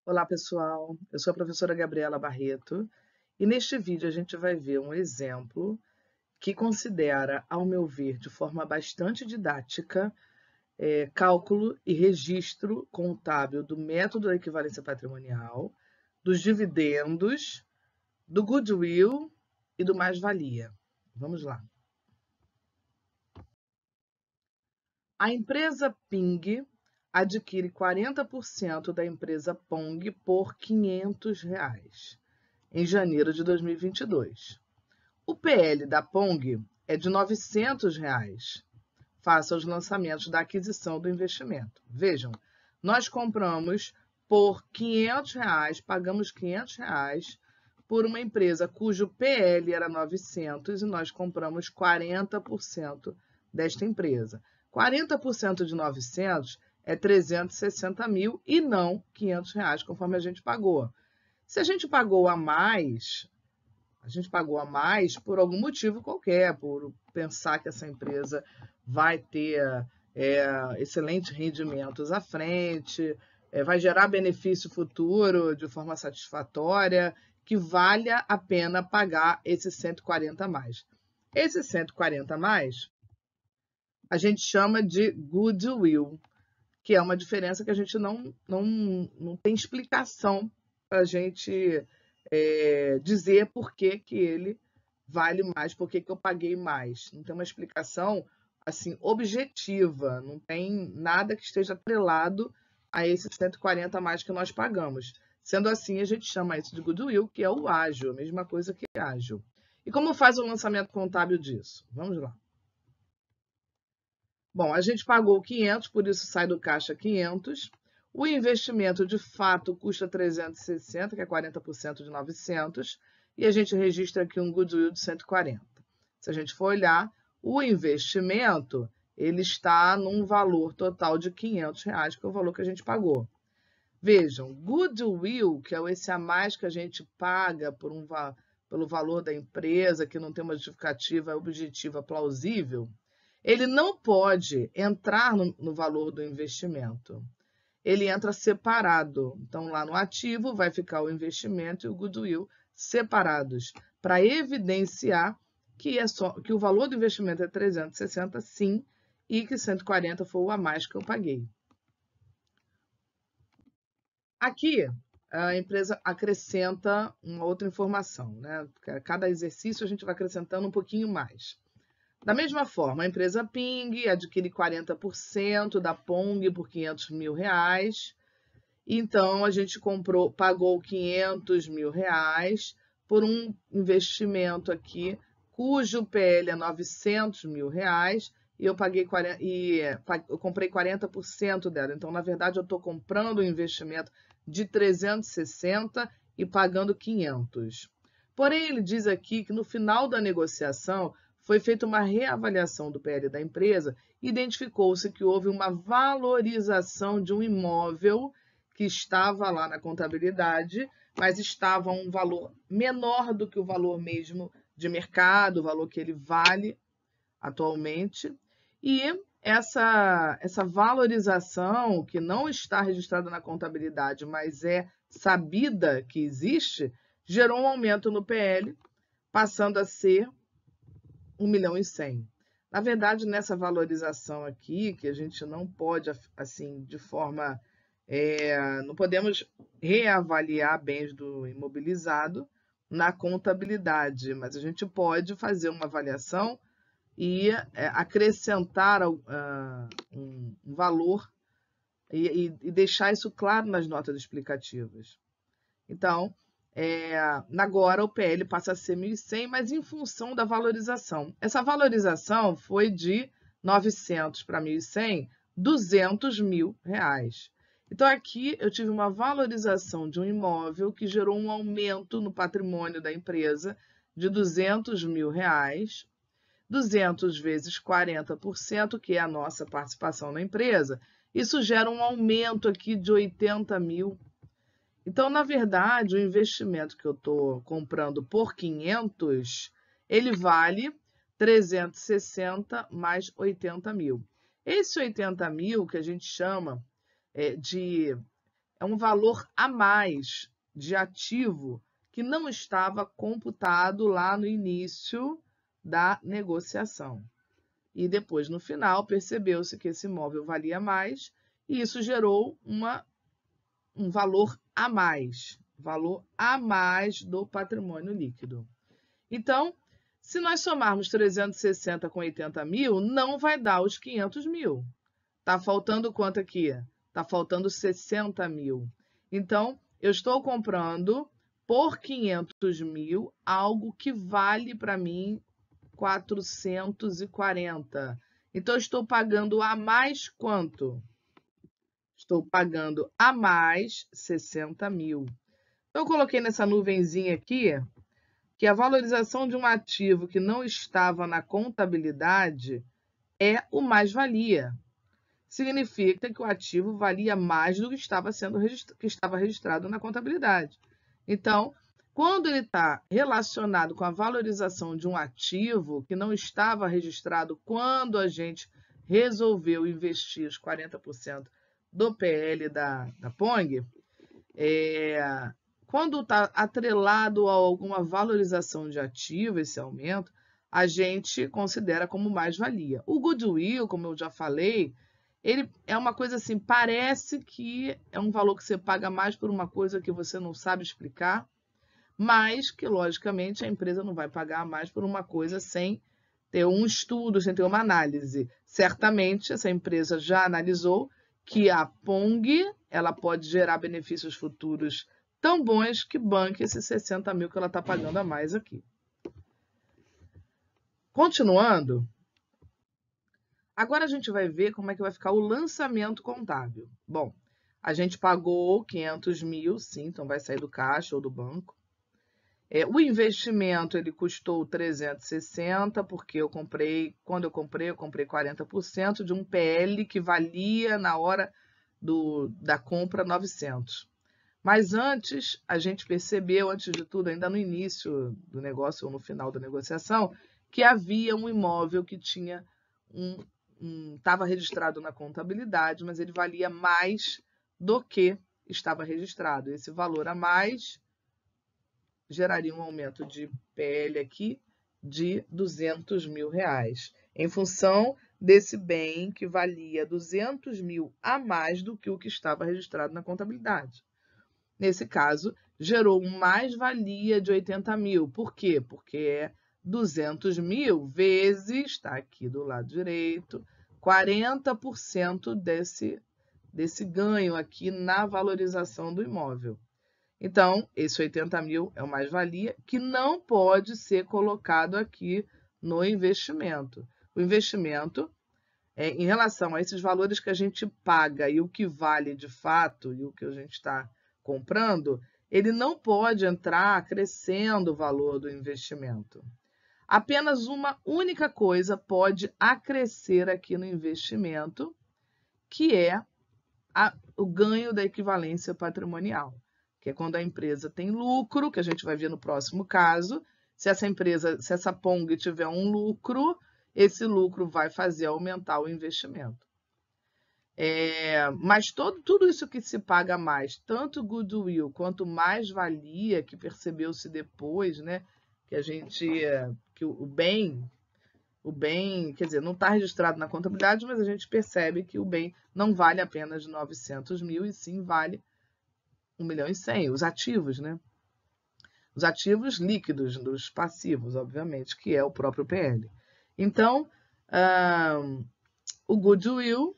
Olá, pessoal. Eu sou a professora Gabriela Barreto e neste vídeo a gente vai ver um exemplo que considera, ao meu ver, de forma bastante didática, cálculo e registro contábil do método da equivalência patrimonial, dos dividendos, do goodwill e do mais-valia. Vamos lá. A empresa Ping adquire 40% da empresa Pong por R$ 500 em janeiro de 2022. O PL da Pong é de R$ 900 face aos lançamentos da aquisição do investimento. Vejam, nós compramos por R$ 500, pagamos R$ 500 por uma empresa cujo PL era 900 e nós compramos 40% desta empresa. 40% de 900 é 360 mil e não R$ 500, conforme a gente pagou. Se a gente pagou a mais por algum motivo qualquer, por pensar que essa empresa vai ter excelentes rendimentos à frente, vai gerar benefício futuro de forma satisfatória, que valha a pena pagar esses 140 a mais. Esses 140 a mais, a gente chama de goodwill, que é uma diferença que a gente não tem explicação para a gente dizer por que ele vale mais, por que eu paguei mais. Não tem uma explicação assim objetiva, não tem nada que esteja atrelado a esses 140 a mais que nós pagamos. Sendo assim, a gente chama isso de goodwill, que é o ágio, a mesma coisa que ágio. E como faz o lançamento contábil disso? Vamos lá. Bom, a gente pagou 500, por isso sai do caixa 500. O investimento, de fato, custa 360, que é 40% de 900, e a gente registra aqui um goodwill de 140. Se a gente for olhar, o investimento ele está num valor total de R$ 500, que é o valor que a gente pagou. Vejam, goodwill, que é esse a mais que a gente paga pelo valor da empresa, que não tem uma justificativa objetiva plausível, ele não pode entrar no valor do investimento. Ele entra separado. Então, lá no ativo vai ficar o investimento e o goodwill separados, para evidenciar que o valor do investimento é 360, sim, e que 140 foi o a mais que eu paguei. Aqui, a empresa acrescenta uma outra informação, né? Cada exercício a gente vai acrescentando um pouquinho mais. Da mesma forma, a empresa Ping adquire 40% da Pong por R$ 500 mil. Então, a gente pagou R$ 500 mil por um investimento aqui, cujo PL é R$ 900 mil, e eu comprei 40% dela. Então, na verdade, eu estou comprando um investimento de 360 e pagando 500. Porém, ele diz aqui que no final da negociação foi feita uma reavaliação do PL da empresa e identificou-se que houve uma valorização de um imóvel que estava lá na contabilidade, mas estava a um valor menor do que o valor mesmo de mercado, o valor que ele vale atualmente. E essa valorização, que não está registrada na contabilidade, mas é sabida que existe, gerou um aumento no PL, passando a ser 1.100.000. Na verdade, nessa valorização aqui, que a gente não pode, assim, de forma... não podemos reavaliar bens do imobilizado na contabilidade, mas a gente pode fazer uma avaliação e acrescentar um valor e deixar isso claro nas notas explicativas. Então, agora o PL passa a ser 1.100, mas em função da valorização. Essa valorização foi de 900 para 1.100, 200 mil reais. Então, aqui eu tive uma valorização de um imóvel que gerou um aumento no patrimônio da empresa de 200 mil reais, 200 vezes 40%, que é a nossa participação na empresa, isso gera um aumento aqui de 80 mil. Então, na verdade, o investimento que eu estou comprando por 500, ele vale 360 mais 80 mil. Esse 80 mil que a gente chama de é um valor a mais de ativo que não estava computado lá no início da negociação. E depois, no final, percebeu-se que esse imóvel valia mais e isso gerou um valor a mais do patrimônio líquido. Então, se nós somarmos 360 com 80 mil, não vai dar os 500 mil. Está faltando quanto aqui? Está faltando 60 mil. Então, eu estou comprando por 500 mil algo que vale para mim 440. Então, eu estou pagando a mais quanto? Estou pagando a mais 60 mil. Então, eu coloquei nessa nuvenzinha aqui que a valorização de um ativo que não estava na contabilidade é o mais-valia. Significa que o ativo valia mais do que estava registrado na contabilidade. Então, quando ele está relacionado com a valorização de um ativo que não estava registrado quando a gente resolveu investir os 40% do PL da Pong, quando está atrelado a alguma valorização de ativo, esse aumento, a gente considera como mais-valia. O goodwill, como eu já falei, ele é uma coisa assim, parece que é um valor que você paga mais por uma coisa que você não sabe explicar, mas que, logicamente, a empresa não vai pagar mais por uma coisa sem ter um estudo, sem ter uma análise. Certamente, essa empresa já analisou que a Pong ela pode gerar benefícios futuros tão bons que banque esses 60 mil que ela está pagando a mais aqui. Continuando, agora a gente vai ver como é que vai ficar o lançamento contábil. Bom, a gente pagou 500 mil, sim, então vai sair do caixa ou do banco. O investimento ele custou 360, porque quando eu comprei 40% de um PL que valia na hora da compra 900. Mas antes, a gente percebeu, antes de tudo, ainda no início do negócio ou no final da negociação, que havia um imóvel que tinha estava registrado na contabilidade, mas ele valia mais do que estava registrado. Esse valor a mais geraria um aumento de PL aqui de 200 mil reais, em função desse bem que valia 200 mil a mais do que o que estava registrado na contabilidade. Nesse caso, gerou um mais-valia de 80 mil. Por quê? Porque é 200 mil vezes, está aqui do lado direito, 40% desse ganho aqui na valorização do imóvel. Então, esse 80 mil é o mais-valia que não pode ser colocado aqui no investimento. O investimento, em relação a esses valores que a gente paga e o que vale de fato e o que a gente está comprando, ele não pode entrar crescendo o valor do investimento. Apenas uma única coisa pode acrescer aqui no investimento, que é o ganho da equivalência patrimonial, que é quando a empresa tem lucro, que a gente vai ver no próximo caso. Se essa Pong tiver um lucro, esse lucro vai fazer aumentar o investimento. Mas tudo isso que se paga mais, tanto goodwill quanto mais-valia, que percebeu-se depois, né, que o bem, quer dizer, não está registrado na contabilidade, mas a gente percebe que o bem não vale apenas 900 mil, e sim vale 1.100.000, os ativos, né? Os ativos líquidos dos passivos, obviamente, que é o próprio PL. Então, o goodwill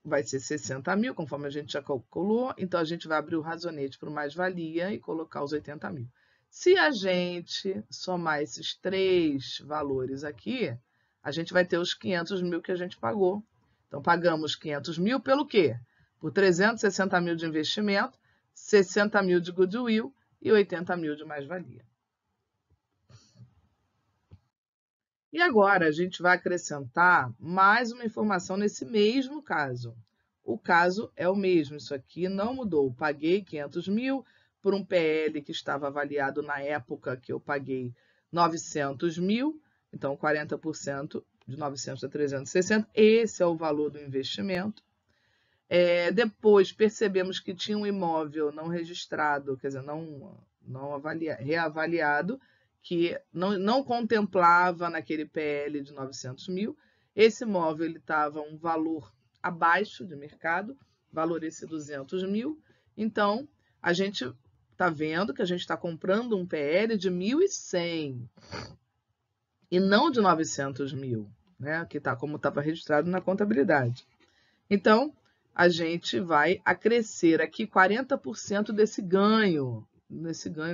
vai ser 60 mil, conforme a gente já calculou. Então, a gente vai abrir o razonete para o mais-valia e colocar os 80 mil. Se a gente somar esses três valores aqui, a gente vai ter os 500 mil que a gente pagou. Então, pagamos 500 mil pelo quê? Por 360 mil de investimento, 60 mil de goodwill e 80 mil de mais-valia. E agora a gente vai acrescentar mais uma informação nesse mesmo caso. O caso é o mesmo, isso aqui não mudou. Paguei 500 mil por um PL que estava avaliado na época que eu paguei 900 mil, então 40% de 900 a 360, esse é o valor do investimento. Depois percebemos que tinha um imóvel não registrado, quer dizer, reavaliado, que não contemplava naquele PL de 900 mil. Esse imóvel estava um valor abaixo de mercado, valor esse 200 mil. Então, a gente está vendo que a gente está comprando um PL de 1.100 e não de 900 mil, né? Que tá como estava registrado na contabilidade. Então, a gente vai acrescer aqui 40% desse ganho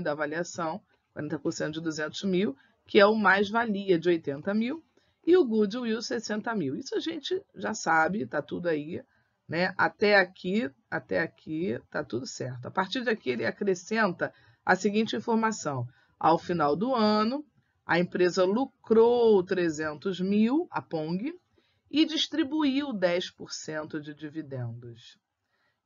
da avaliação, 40% de 200 mil, que é o mais-valia de 80 mil, e o goodwill 60 mil. Isso a gente já sabe, está tudo aí, né? Até aqui está tudo certo. A partir daqui, ele acrescenta a seguinte informação. Ao final do ano, a empresa lucrou 300 mil, a Pong, e distribuiu 10% de dividendos.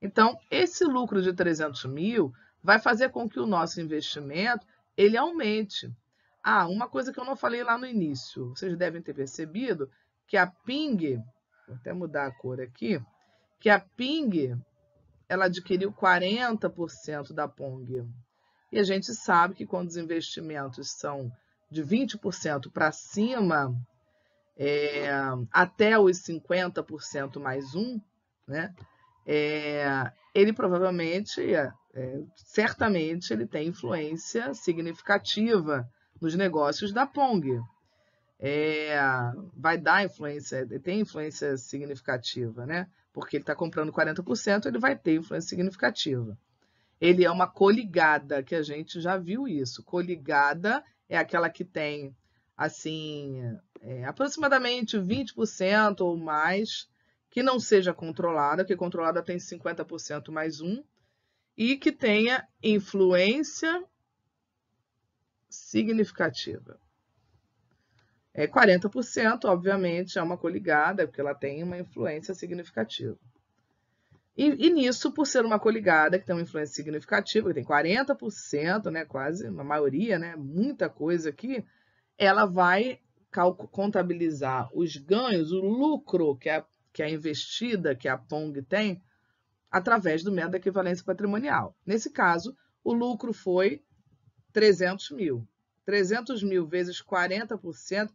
Então, esse lucro de 300 mil vai fazer com que o nosso investimento ele aumente. Uma coisa que eu não falei lá no início, vocês devem ter percebido que a Ping, vou até mudar a cor aqui, que a Ping ela adquiriu 40% da Pong. E a gente sabe que quando os investimentos são de 20% para cima, até os 50% mais um, né? Ele provavelmente, certamente, ele tem influência significativa nos negócios da Pong. Vai dar influência, ele tem influência significativa, né? Porque ele está comprando 40%, ele vai ter influência significativa. Ele é uma coligada, que a gente já viu isso. Coligada é aquela que tem, assim, aproximadamente 20% ou mais, que não seja controlada, que controlada tem 50% mais um, e que tenha influência significativa. 40%, obviamente, é uma coligada, porque ela tem uma influência significativa. E nisso, por ser uma coligada que tem uma influência significativa, que tem 40%, né, quase, uma maioria, né, muita coisa aqui, ela vai contabilizar os ganhos, o lucro que a investida, que a Pong tem, através do método da equivalência patrimonial. Nesse caso, o lucro foi 300 mil. 300 mil vezes 40%,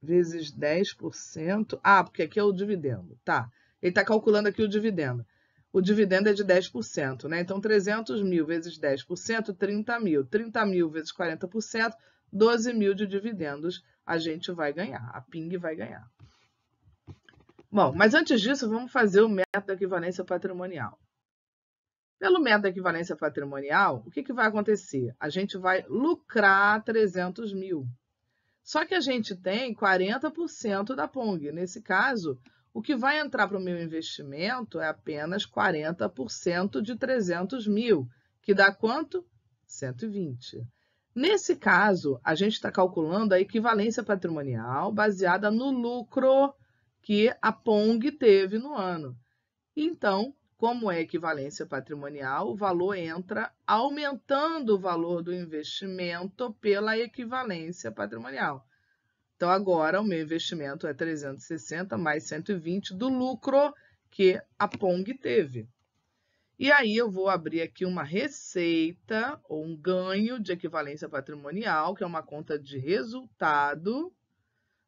vezes 10%. Porque aqui é o dividendo. Tá. Ele está calculando aqui o dividendo. O dividendo é de 10%, né? Então, 300 mil vezes 10%, 30 mil. 30 mil vezes 40%, 12 mil de dividendos a gente vai ganhar. A Ping vai ganhar. Bom, mas antes disso, vamos fazer o método da equivalência patrimonial. Pelo método da equivalência patrimonial, o que vai acontecer? A gente vai lucrar 300 mil. Só que a gente tem 40% da Pong. Nesse caso, o que vai entrar para o meu investimento é apenas 40% de 300 mil, que dá quanto? 120. Nesse caso, a gente está calculando a equivalência patrimonial baseada no lucro que a Pong teve no ano. Então, como é equivalência patrimonial, o valor entra aumentando o valor do investimento pela equivalência patrimonial. Então, agora, o meu investimento é 360 mais 120 do lucro que a Pong teve. E aí, eu vou abrir aqui uma receita ou um ganho de equivalência patrimonial, que é uma conta de resultado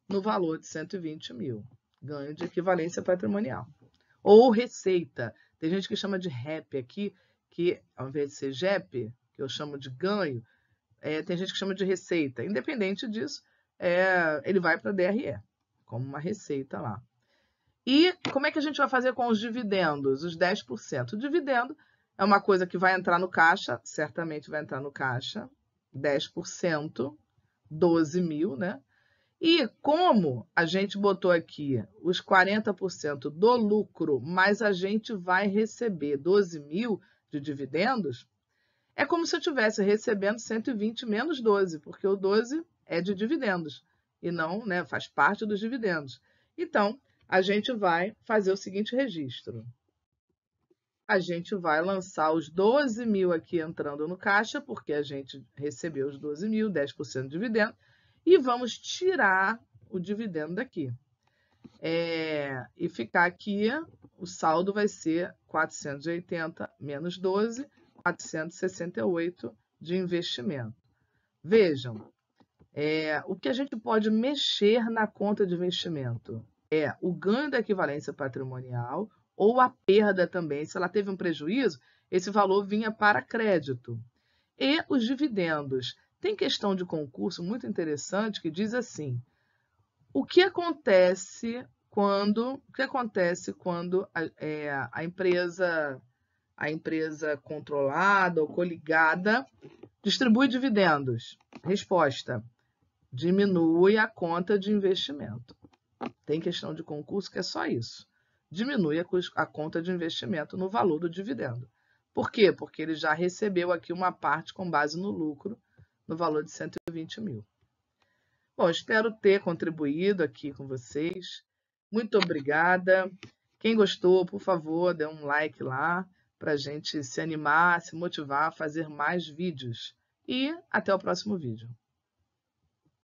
no valor de 120 mil. Ganho de equivalência patrimonial. Ou receita. Tem gente que chama de REP aqui, que ao invés de ser JEP, que eu chamo de ganho, tem gente que chama de receita. Independente disso, ele vai para a DRE, como uma receita lá. E como é que a gente vai fazer com os dividendos? Os 10%. O dividendo é uma coisa que vai entrar no caixa, certamente vai entrar no caixa, 10%, 12 mil, né? E como a gente botou aqui os 40% do lucro, mas a gente vai receber 12 mil de dividendos, é como se eu estivesse recebendo 120 menos 12, porque o 12 é de dividendos e não, né, faz parte dos dividendos. Então, a gente vai fazer o seguinte registro. A gente vai lançar os 12 mil aqui entrando no caixa, porque a gente recebeu os 12 mil, 10% de dividendo, e vamos tirar o dividendo daqui. E ficar aqui, o saldo vai ser 480 menos 12, 468 de investimento. Vejam, o que a gente pode mexer na conta de investimento é o ganho da equivalência patrimonial ou a perda também. Se ela teve um prejuízo, esse valor vinha para crédito. E os dividendos. Tem questão de concurso muito interessante que diz assim: o que acontece quando a empresa controlada ou coligada distribui dividendos? Resposta: diminui a conta de investimento. Tem questão de concurso que é só isso. Diminui a conta de investimento no valor do dividendo. Por quê? Porque ele já recebeu aqui uma parte com base no lucro, no valor de 120 mil. Bom, espero ter contribuído aqui com vocês. Muito obrigada. Quem gostou, por favor, dê um like lá para a gente se animar, se motivar a fazer mais vídeos. E até o próximo vídeo.